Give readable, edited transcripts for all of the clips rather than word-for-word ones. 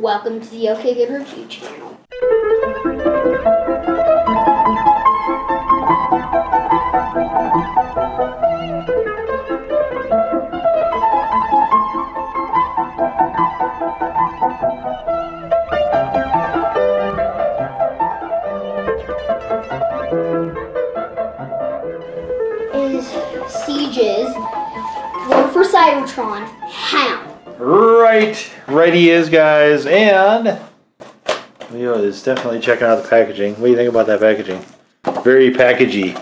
Welcome to the OK Goodreview channel. Is Siege's War For Cybertron Hound. Right he is, guys, and Leo is definitely checking out the packaging. What do you think about that packaging? Very packagey.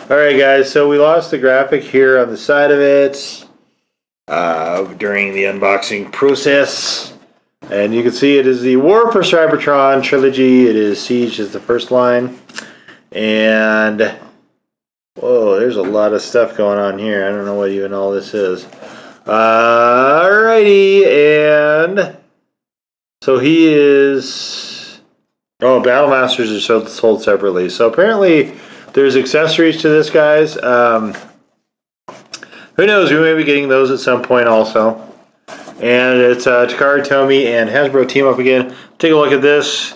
Alright guys, so we lost the graphic here on the side of it during the unboxing process. And you can see it is the War For Cybertron trilogy. It is Siege is the first line. And whoa, there's a lot of stuff going on here. I don't know what even all this is. Alrighty, and so he is. Oh, Battle Masters are sold separately. So apparently, there's accessories to this, guys. Who knows? We may be getting those at some point also. And it's Takara Tomy and Hasbro team up again. Take a look at this.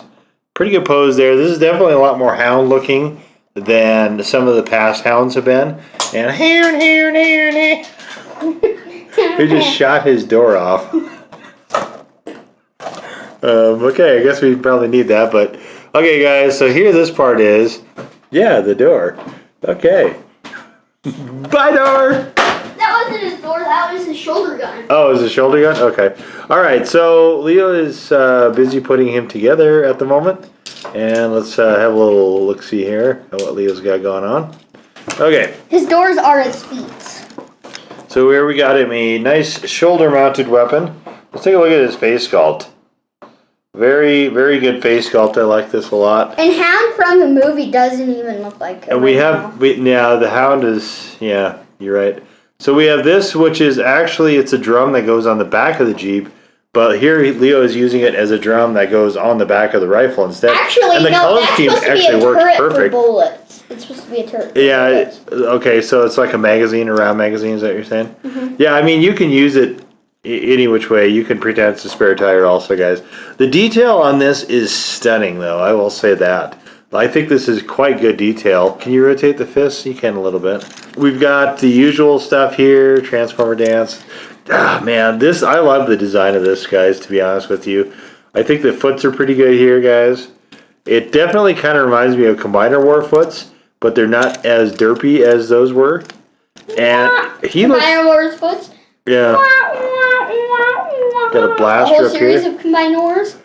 Pretty good pose there. This is definitely a lot more Hound looking than some of the past Hounds have been. And here. He just shot his door off. Okay, I guess we probably need that, but okay, guys. So here, this part is, yeah, the door. Okay, bye, door. That wasn't his door. That was his shoulder gun. Oh, is it a shoulder gun? Okay. All right. So Leo is busy putting him together at the moment, and let's have a little look-see here at what Leo's got going on. Okay. His doors are his feet. So here we got him a nice shoulder-mounted weapon. Let's take a look at his face sculpt. Very, very good face sculpt. I like this a lot. And Hound from the movie doesn't even look like him. And the Hound is, yeah, you're right. So we have this, which is actually, it's a drum that goes on the back of the Jeep. But here Leo is using it as a drum that goes on the back of the rifle instead. Actually, and the color that's scheme supposed to be actually a works turret perfect. for bullets. It's supposed to be a turret. Yeah. Okay. So it's like a magazine, a round magazine. Is that what you're saying? Mm-hmm. Yeah. I mean, you can use it any which way. You can pretend it's a spare tire, also, guys. The detail on this is stunning, though. I will say that. I think this is quite good detail. Can you rotate the fist? You can a little bit. We've got the usual stuff here. Transformer dance. Ah, man, I love the design of this, guys, to be honest with you. I think the foots are pretty good here, guys. It definitely kind of reminds me of Combiner War foots, but they're not as derpy as those were. And he looks... Combiner Wars foots? Yeah. Got a blaster up here. A whole series of Combiner Wars?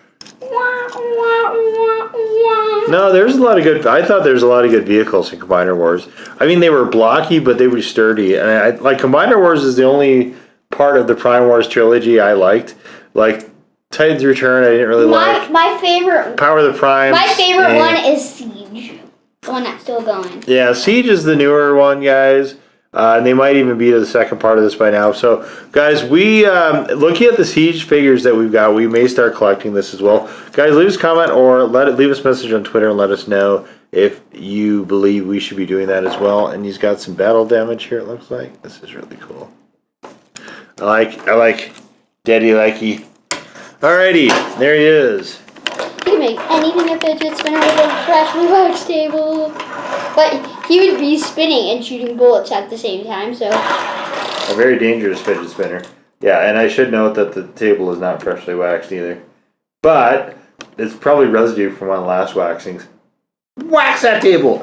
No, there's a lot of good... I thought there was a lot of good vehicles in Combiner Wars. I mean, they were blocky, but they were sturdy. And like Combiner Wars is the only part of the Prime Wars trilogy I liked. Like Titan's Return, I didn't really like. My favorite... Power of the Primes. My favorite one is Siege. The one that's still going. Yeah, Siege is the newer one, guys. And they might even be to the second part of this by now. So, guys, we looking at the Siege figures that we've got, we may start collecting this as well. Guys, leave us a comment or leave us a message on Twitter and let us know if you believe we should be doing that as well. And he's got some battle damage here, it looks like. This is really cool. I like Daddy Likey. Alrighty, there he is. He can make anything a fidget spinner with a fresh wax table. But he would be spinning and shooting bullets at the same time, so... A very dangerous fidget spinner. Yeah, and I should note that the table is not freshly waxed either. But it's probably residue from one of the last waxings. Wax that table!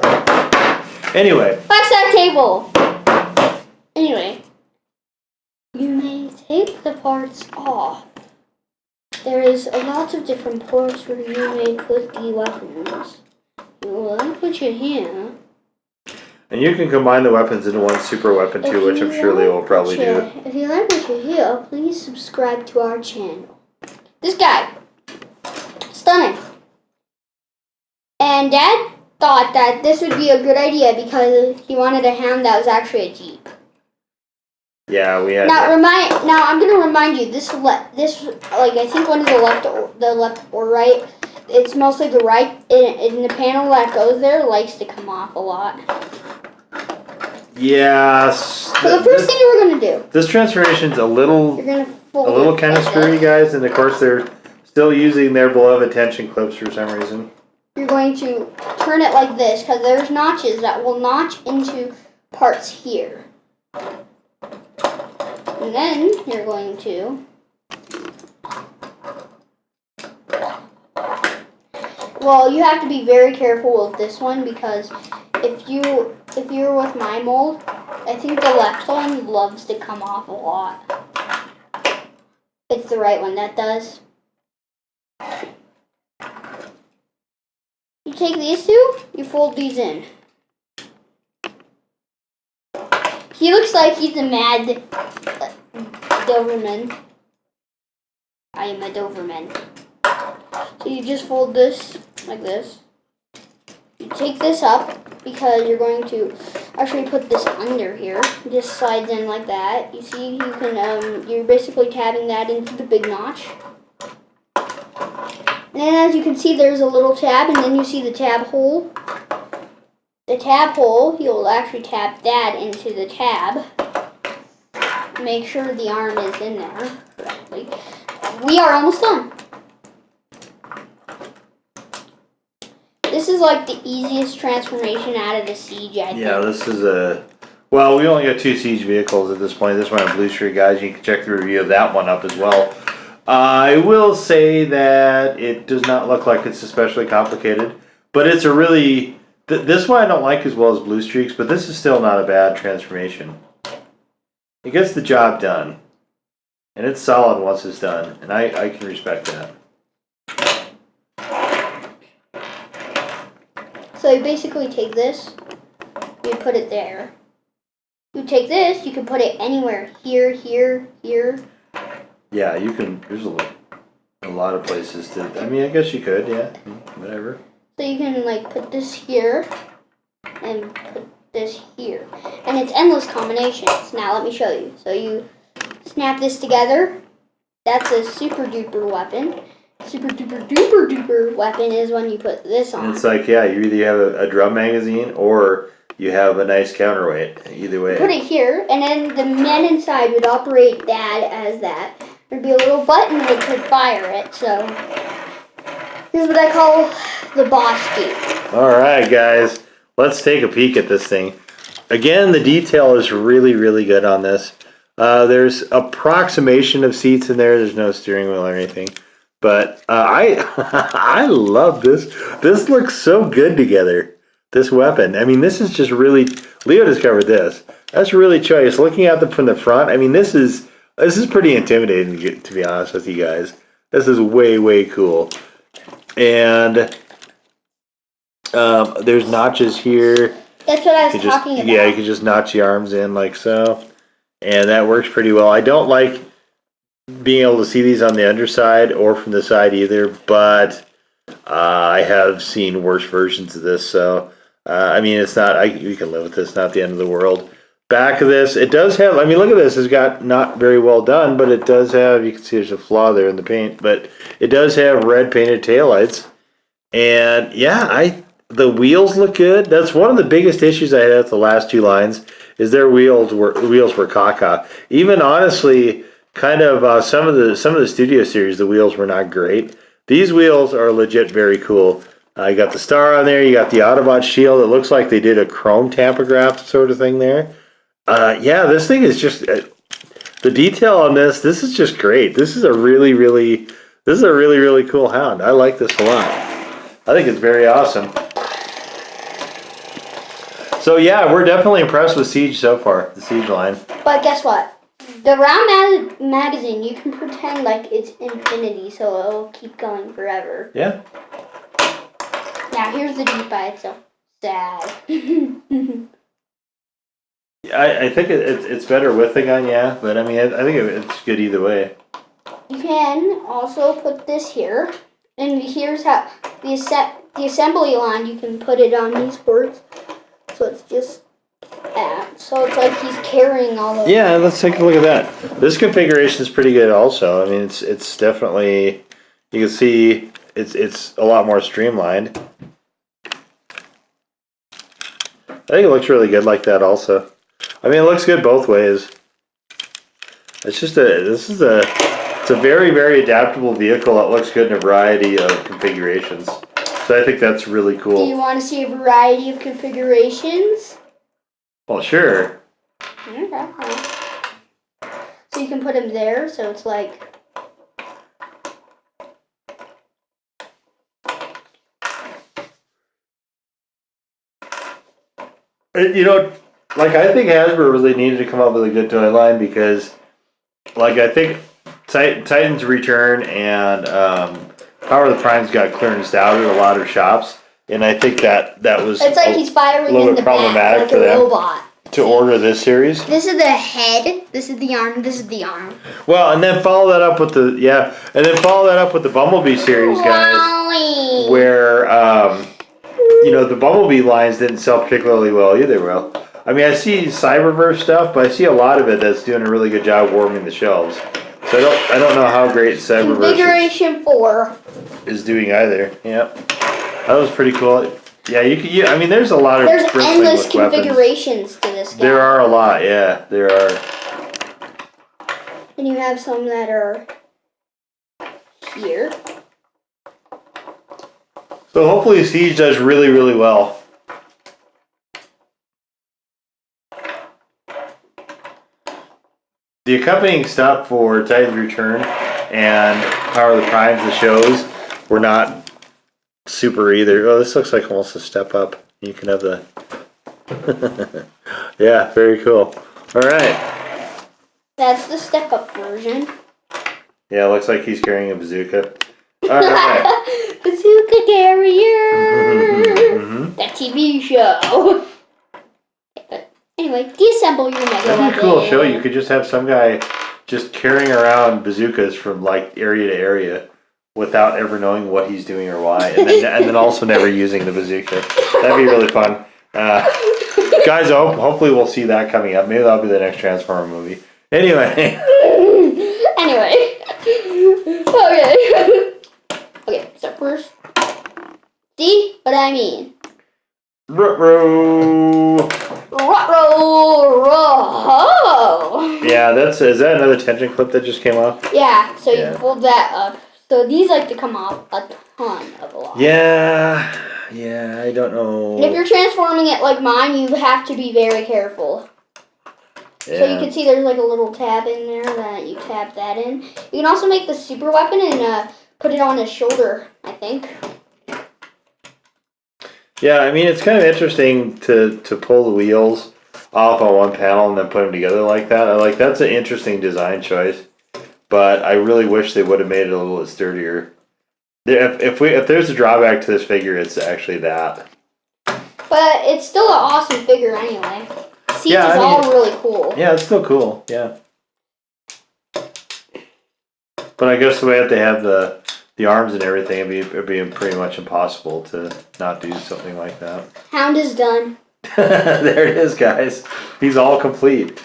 Anyway. Wax that table! Anyway. You may take the parts off. There is a lot of different ports where you may put the weapons. You will then put your here. And you can combine the weapons into one super weapon too, which I'm sure Leo will probably do. If you like what you hear, please subscribe to our channel. This guy. Stunning. And Dad thought that this would be a good idea because he wanted a Hound that was actually a Jeep. Yeah, we had. Now I'm gonna remind you. This like I think one is the left or right. It's mostly the right. In the panel that goes there likes to come off a lot. Yes. So the first thing we're gonna do. This transformation's a little kind of screwy, guys, and of course they're Still using their beloved tension clips for some reason. You're going to turn it like this because there's notches that will notch into parts here. And then you're going to you have to be very careful with this one because if you're with my mold, I think the left one loves to come off a lot. It's the right one that does. You take these two, you fold these in. He looks like he's a mad Doberman. I am a Doberman. So you just fold this like this. You take this up because you're going to actually put this under here. It just slides in like that. You see, you can you're basically tabbing that into the big notch. And then as you can see, there's a little tab, and then you see the tab hole. The tab hole, you'll actually tab that into the tab. Make sure the arm is in there correctly. We are almost done. This is like the easiest transformation out of the Siege, I think. Yeah, this is well, we only got 2 Siege vehicles at this point. This one on Blue Street, guys. You can check the review of that one up as well. I will say that it does not look like it's especially complicated, but it's a really... this one I don't like as well as Blue Streaks, but this is still not a bad transformation. It gets the job done, and it's solid once it's done, and I can respect that. So you basically take this, you put it there. You take this, you can put it anywhere. Here, here, here. Yeah, you can. There's a lot of places to... I mean, I guess you could, yeah. Whatever. So you can like put this here and put this here. And it's endless combinations. Now let me show you. So you snap this together. That's a super duper weapon. Super duper duper duper weapon is when you put this on. And it's like, yeah, you either have a drum magazine or you have a nice counterweight. Either way. Put it here, and then the men inside would operate that as that. There'd be a little button that could fire it. So here's what I call the boss key. Alright, guys. Let's take a peek at this thing. Again, the detail is really, really good on this. There's approximation of seats in there. There's no steering wheel or anything. But I love this. This looks so good together. This weapon. I mean, this is just really... Leo discovered this. That's really choice. Looking at them from the front, I mean, this is pretty intimidating, to be honest with you guys. This is way, way cool. And there's notches here. That's what I was talking about. Yeah, you can just notch your arms in like so. And that works pretty well. I don't like being able to see these on the underside or from the side either, but I have seen worse versions of this. So, I mean, it's not... we can live with this. Not the end of the world. Back of this, it does have... I mean, look at this. It's got not very well done, but it does have... You can see there's a flaw there in the paint, but it does have red painted taillights. And, yeah, the wheels look good. That's one of the biggest issues I had with the last 2 lines, is their wheels were caca. Even, honestly, kind of some of the Studio Series, the wheels were not great. These wheels are legit very cool. You got the star on there. You got the Autobot shield. It looks like they did a chrome tampograph sort of thing there. Yeah, this thing is just... the detail on this is just great. This is a really, really cool Hound. I like this a lot. I think it's very awesome. So yeah, we're definitely impressed with Siege so far, the Siege line. But guess what? The round magazine, you can pretend like it's infinity, so it'll keep going forever. Yeah. Now here's the deep eye. It's so sad. I think it's better with the gun, yeah. But I mean, I think it's good either way. You can also put this here, and here's how the assembly line. You can put it on these boards, so it's just that. So it's like he's carrying all of. Yeah, let's take a look at that. This configuration is pretty good, also. I mean, it's definitely, you can see it's a lot more streamlined. I think it looks really good like that, also. I mean, it looks good both ways. It's just this is a It's a very, very adaptable vehicle that looks good in a variety of configurations. So I think that's really cool. Do you want to see a variety of configurations? Well, sure. Okay. So you can put him there, so it's like... You know, like, I think Hasbro really needed to come up with a good toy line because, like, I think Titan's Return and Power of the Primes got clearanced out at a lot of shops, and I think that was It's like he's firing little in bit the back problematic like for a them robot. to order this series. This is the head, this is the arm, this is the arm. Well, and then follow that up with the Bumblebee series, guys, Wowie. where you know, the Bumblebee lines didn't sell particularly well either. Well, I mean, I see Cyberverse stuff, but I see a lot of it that's doing a really good job warming the shelves. So I don't know how great Cyberverse Configuration 4 is doing either. Yep, that was pretty cool. Yeah, I mean, there's a lot of There's endless with weapons. configurations to this guy. There are a lot. Yeah, there are. And you have some that are here. So hopefully Siege does really, really well. The accompanying stuff for Titan's Return and Power of the Primes, the shows, were not super either. Oh, this looks like almost a step up. You can have the... Yeah, very cool. All right. That's the step-up version. Yeah, it looks like he's carrying a bazooka. All right. Bazooka Carrier! That TV show. But anyway, deassemble your mega That'd be a weapon. cool show. You could just have some guy just carrying around bazookas from like area to area without ever knowing what he's doing or why, and then also never using the bazooka. That'd be really fun. Guys, hopefully we'll see that coming up. Maybe that'll be the next Transformer movie. Anyway. Okay. Okay, so first, see what I mean? Ruh-roh. Yeah, is that another tension clip that just came off? Yeah, so you fold that up. So these like to come off a ton of a lot. Yeah, I don't know. And if you're transforming it like mine, you have to be very careful. Yeah. So you can see there's like a little tab in there that you tap that in. You can also make the super weapon and put it on his shoulder, I think. Yeah, I mean, it's kind of interesting to pull the wheels off on one panel and then put them together like that. That's an interesting design choice, but I really wish they would have made it a little bit sturdier. If there's a drawback to this figure, it's actually that. But it's still an awesome figure anyway. Seats is all really cool. Yeah, it's still cool. Yeah. But I guess the way that they have the arms and everything, it'd be pretty much impossible to not do something like that. Hound is done. There it is, guys. He's all complete.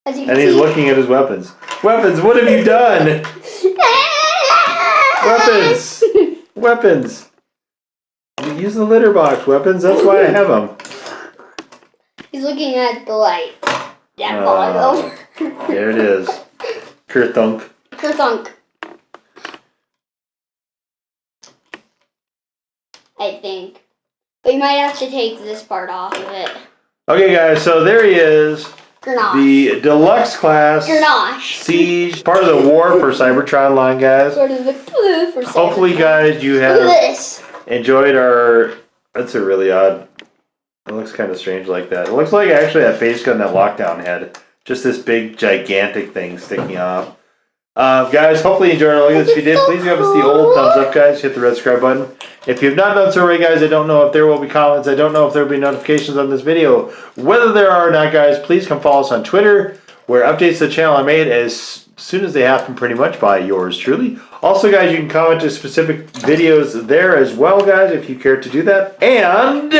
As you can and see, he's looking at his weapons. Weapons, what have you done? Weapons! Weapons! You use the litter box, weapons. That's why I have them. He's looking at the light. That falling over. There it is. Kerthunk. Kerthunk. I think. But you might have to take this part off of it. Okay, guys, so there he is. Grenache. The Deluxe class. Grenache. Siege. Part of the War for Cybertron line, guys. Sort of the clue for Hopefully, guys, you have enjoyed our... That's a really odd... It looks kind of strange like that. It looks like actually that face gun that Lockdown had. Just this big, gigantic thing sticking off. Guys, hopefully you enjoyed all of this. If you did, please give us the old thumbs up, guys. Hit the red subscribe button. If you have not done so already, guys, I don't know if there will be comments. I don't know if there will be notifications on this video. Whether there are or not, guys, please come follow us on Twitter, where updates to the channel are made as soon as they happen, pretty much by yours truly. Also, guys, you can comment to specific videos there as well, guys, if you care to do that. And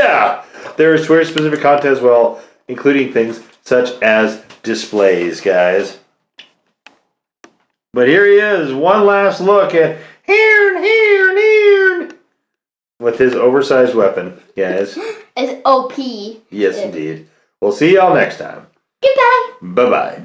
there is Twitter-specific content as well, including things such as displays, guys. But here he is, one last look at here with his oversized weapon, guys. It's OP. Yes, indeed. We'll see y'all next time. Goodbye. Bye-bye.